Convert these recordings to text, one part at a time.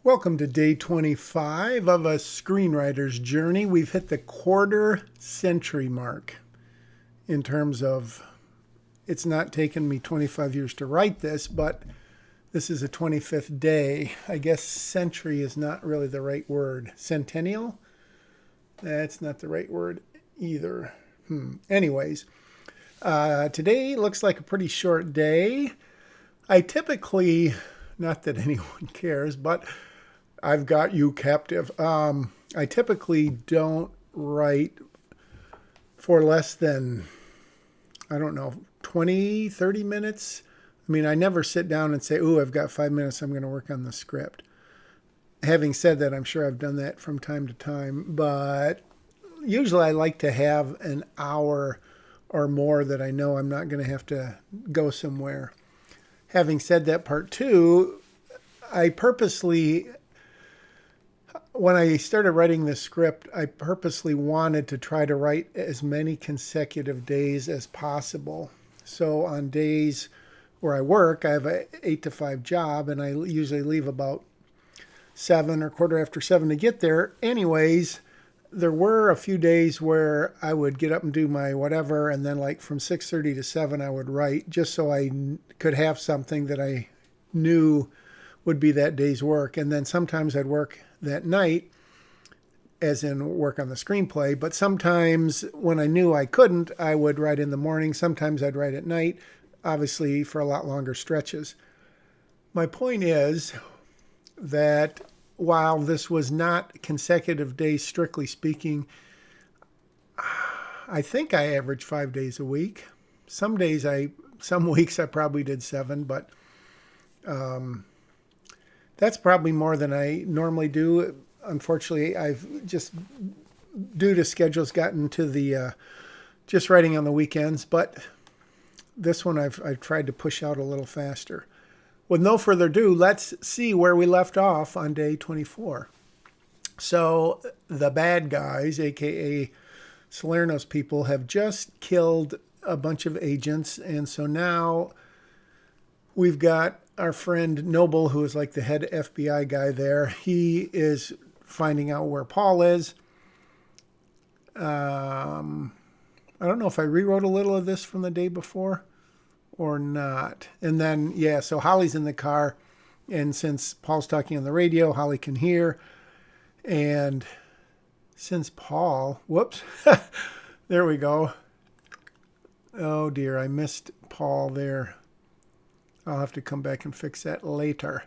Welcome to day 25 of a screenwriter's journey. We've hit the quarter century mark in terms of it's not taken me 25 years to write this, but this is a 25th day. I guess century is not really the right word. Centennial? That's not the right word either. Anyways, today looks like a pretty short day. I typically, not that anyone cares, but I've got you captive. I typically don't write for less than, I don't know, 20, 30 minutes. I mean, I never sit down and say, ooh, I've got 5 minutes, I'm going to work on the script. Having said that, I'm sure I've done that from time to time, but usually I like to have an hour or more that I know I'm not going to have to go somewhere. Having said that, part two, when I started writing this script, I purposely wanted to try to write as many consecutive days as possible. So on days where I work, I have an 8 to 5 job, and I usually leave about 7 or quarter after 7 to get there. Anyways, there were a few days where I would get up and do my whatever, and then like from 6:30 to 7, I would write just so I could have something that I knew would be that day's work. And then sometimes I'd work that night, as in work on the screenplay. But sometimes when I knew I couldn't, I would write in the morning. Sometimes I'd write at night, obviously for a lot longer stretches. My point is that while this was not consecutive days, strictly speaking, I think I averaged 5 days a week. Some weeks I probably did 7, but that's probably more than I normally do. Unfortunately, I've just, due to schedules, gotten to the just writing on the weekends. But this one I've tried to push out a little faster. With no further ado, let's see where we left off on day 24. So the bad guys, aka Salerno's people, have just killed a bunch of agents, and so now we've got our friend Noble, who is like the head FBI guy there. He is finding out where Paul is. I don't know if I rewrote a little of this from the day before or not. And then, so Holly's in the car. And since Paul's talking on the radio, Holly can hear. And since Paul, there we go. Oh dear, I missed Paul there. I'll have to come back and fix that later.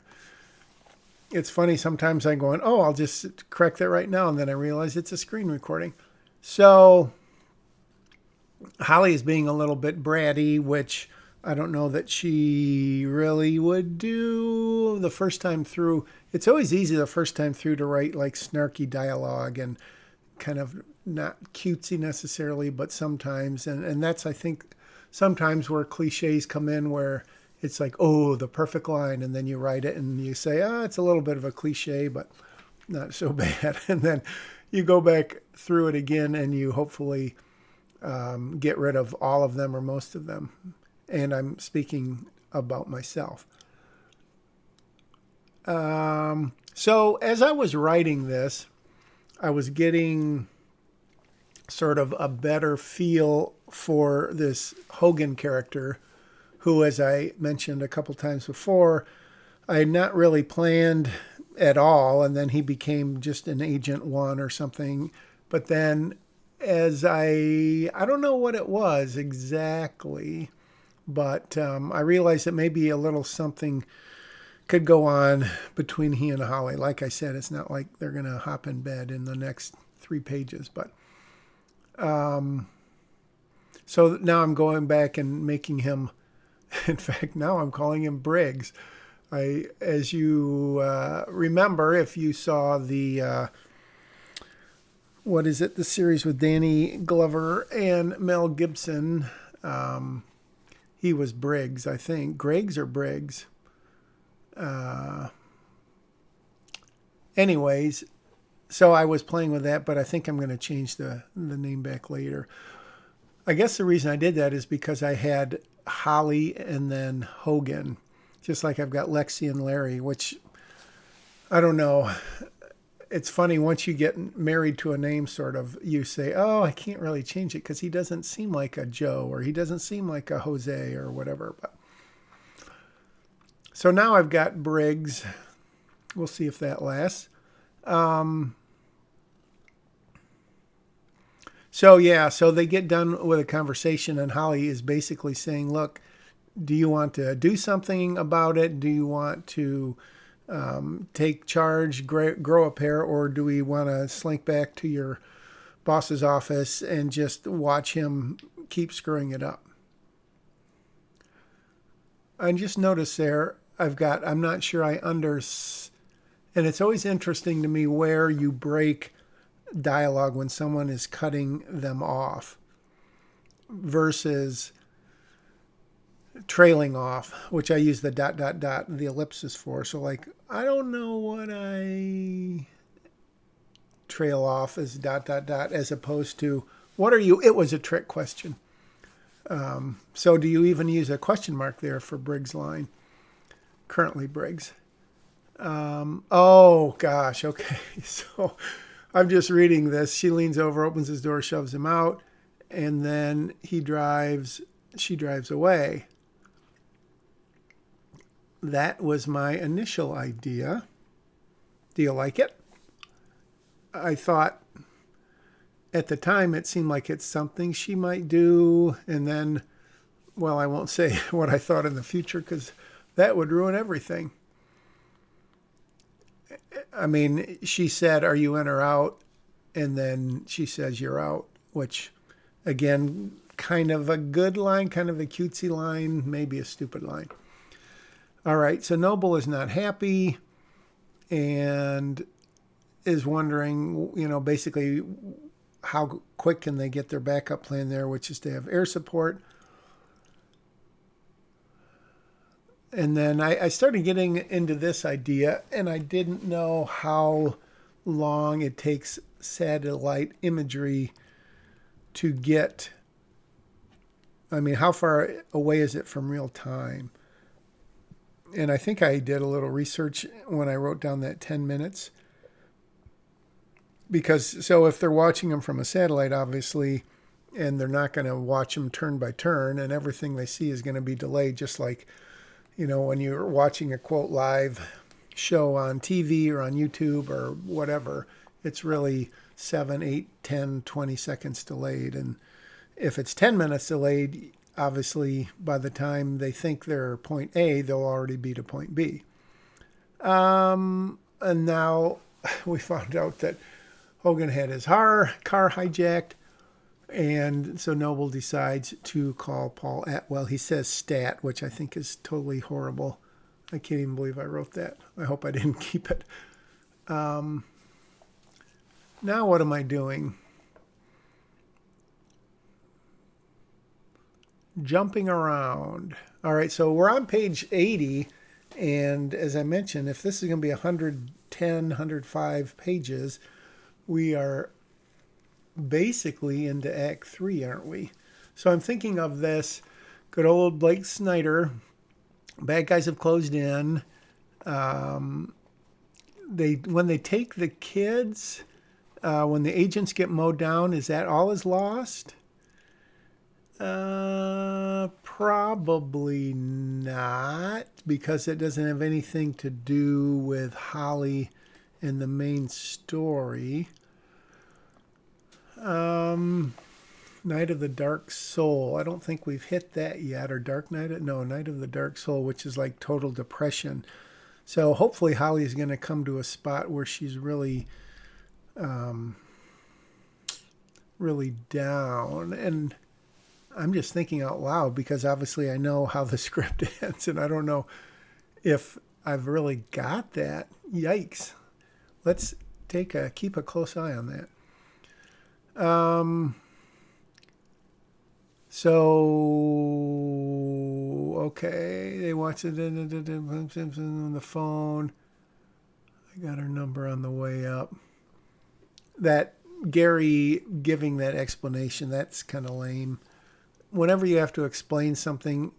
It's funny, sometimes I'm going, I'll just correct that right now. And then I realize it's a screen recording. So Holly is being a little bit bratty, which I don't know that she really would do the first time through. It's always easy the first time through to write like snarky dialogue and kind of not cutesy necessarily, but sometimes. And that's, I think, sometimes where cliches come in, where it's like, the perfect line. And then you write it and you say, it's a little bit of a cliche, but not so bad. And then you go back through it again and you hopefully get rid of all of them or most of them. And I'm speaking about myself. So as I was writing this, I was getting sort of a better feel for this Hogan character, who, as I mentioned a couple times before, I had not really planned at all. And then he became just an Agent One or something. But then as I don't know what it was exactly, but I realized that maybe a little something could go on between he and Holly. Like I said, it's not like they're going to hop in bed in the next 3 pages. But so now I'm going back and making him, in fact, now I'm calling him Briggs. As you remember, if you saw the, the series with Danny Glover and Mel Gibson, he was Briggs, I think. Greggs or Briggs? Anyways, so I was playing with that, but I think I'm going to change the name back later. I guess the reason I did that is because I had Holly and then Hogan, just like I've got Lexi and Larry, which I don't know. It's funny, once you get married to a name, sort of, you say, oh, I can't really change it because he doesn't seem like a Joe or he doesn't seem like a Jose or whatever. But so now I've got Briggs. We'll see if that lasts. So they get done with a conversation, and Holly is basically saying, look, do you want to do something about it? Do you want to take charge, grow a pair, or do we want to slink back to your boss's office and just watch him keep screwing it up? I just noticed there, I'm not sure and it's always interesting to me where you break dialogue when someone is cutting them off versus trailing off, which I use the ... the ellipsis for. So like, I don't know what I trail off as ... as opposed to what are you? It was a trick question. So do you even use a question mark there for Briggs' line? Currently Briggs. Oh gosh. Okay. So I'm just reading this. She leans over, opens his door, shoves him out, and then she drives away. That was my initial idea. Do you like it? I thought at the time it seemed like it's something she might do. And then, well, I won't say what I thought in the future because that would ruin everything. I mean, she said, are you in or out? And then she says, you're out, which, again, kind of a good line, kind of a cutesy line, maybe a stupid line. All right, so Noble is not happy and is wondering, basically how quick can they get their backup plan there, which is to have air support. And then I started getting into this idea, and I didn't know how long it takes satellite imagery to get. I mean, how far away is it from real time? And I think I did a little research when I wrote down that 10 minutes. Because, so if they're watching them from a satellite, obviously, and they're not going to watch them turn by turn, and everything they see is going to be delayed, just like, when you're watching a quote live show on TV or on YouTube or whatever, it's really 7, 8, 10, 20 seconds delayed. And if it's 10 minutes delayed, obviously by the time they think they're point A, they'll already be to point B. And now we found out that Hogan had his car hijacked. And so Noble decides to call Paul Atwell. He says stat, which I think is totally horrible. I can't even believe I wrote that. I hope I didn't keep it. Now what am I doing? Jumping around. All right, so we're on page 80. And as I mentioned, if this is going to be 110, 105 pages, we are basically into Act 3, aren't we? So I'm thinking of this. Good old Blake Snyder. Bad guys have closed in. When they take the kids, when the agents get mowed down, is that all is lost? Probably not, because it doesn't have anything to do with Holly and the main story. Night of the Dark Soul. I don't think we've hit that yet. Or Dark Night? No, Night of the Dark Soul, which is like total depression. So hopefully Holly's going to come to a spot where she's really, really down. And I'm just thinking out loud because obviously I know how the script ends, and I don't know if I've really got that. Yikes. Let's keep a close eye on that. So, okay, they watch it on the phone. I got her number on the way up. That Gary giving that explanation, that's kind of lame. Whenever you have to explain something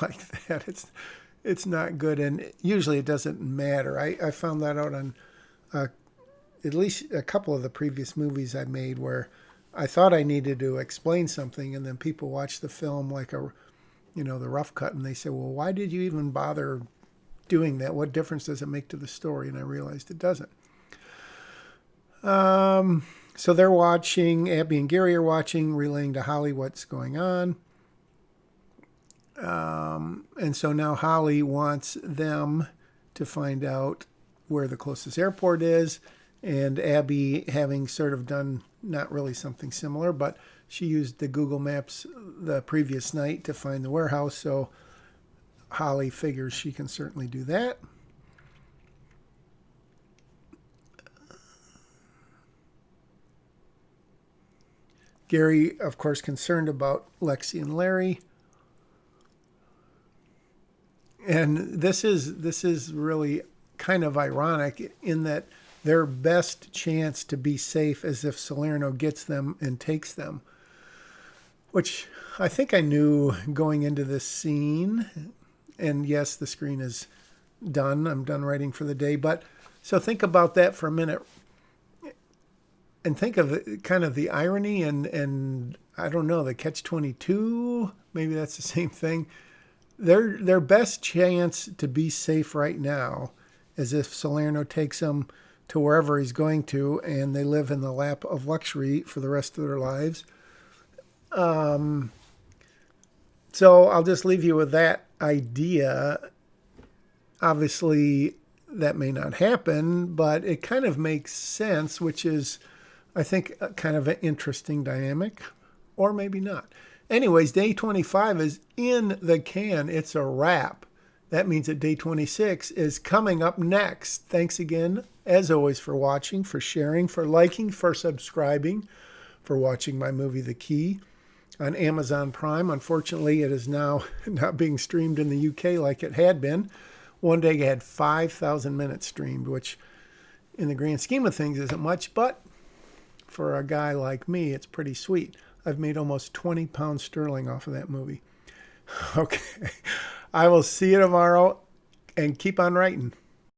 like that, it's not good, and usually it doesn't matter. I found that out on at least a couple of the previous movies I made where I thought I needed to explain something, and then people watch the film like the rough cut, and they say, well, why did you even bother doing that? What difference does it make to the story? And I realized it doesn't. So they're watching, Abby and Gary are watching, relaying to Holly what's going on. And so now Holly wants them to find out where the closest airport is. And Abby, having sort of done not really something similar, but she used the Google Maps the previous night to find the warehouse. So Holly figures she can certainly do that. Gary, of course, concerned about Lexi and Larry. And this is really kind of ironic in that their best chance to be safe is if Salerno gets them and takes them, which I think I knew going into this scene. And yes, the screen is done. I'm done writing for the day. But so think about that for a minute and think of kind of the irony and I don't know, the catch-22. Maybe that's the same thing. Their best chance to be safe right now is if Salerno takes them to wherever he's going to, and they live in the lap of luxury for the rest of their lives. So I'll just leave you with that idea. Obviously, that may not happen, but it kind of makes sense, which is, I think, kind of an interesting dynamic, or maybe not. Anyways, day 25 is in the can. It's a wrap. That means that day 26 is coming up next. Thanks again, as always, for watching, for sharing, for liking, for subscribing, for watching my movie, The Key, on Amazon Prime. Unfortunately, it is now not being streamed in the UK like it had been. One day it had 5,000 minutes streamed, which in the grand scheme of things isn't much, but for a guy like me, it's pretty sweet. I've made almost 20 pounds sterling off of that movie. Okay. I will see you tomorrow, and keep on writing.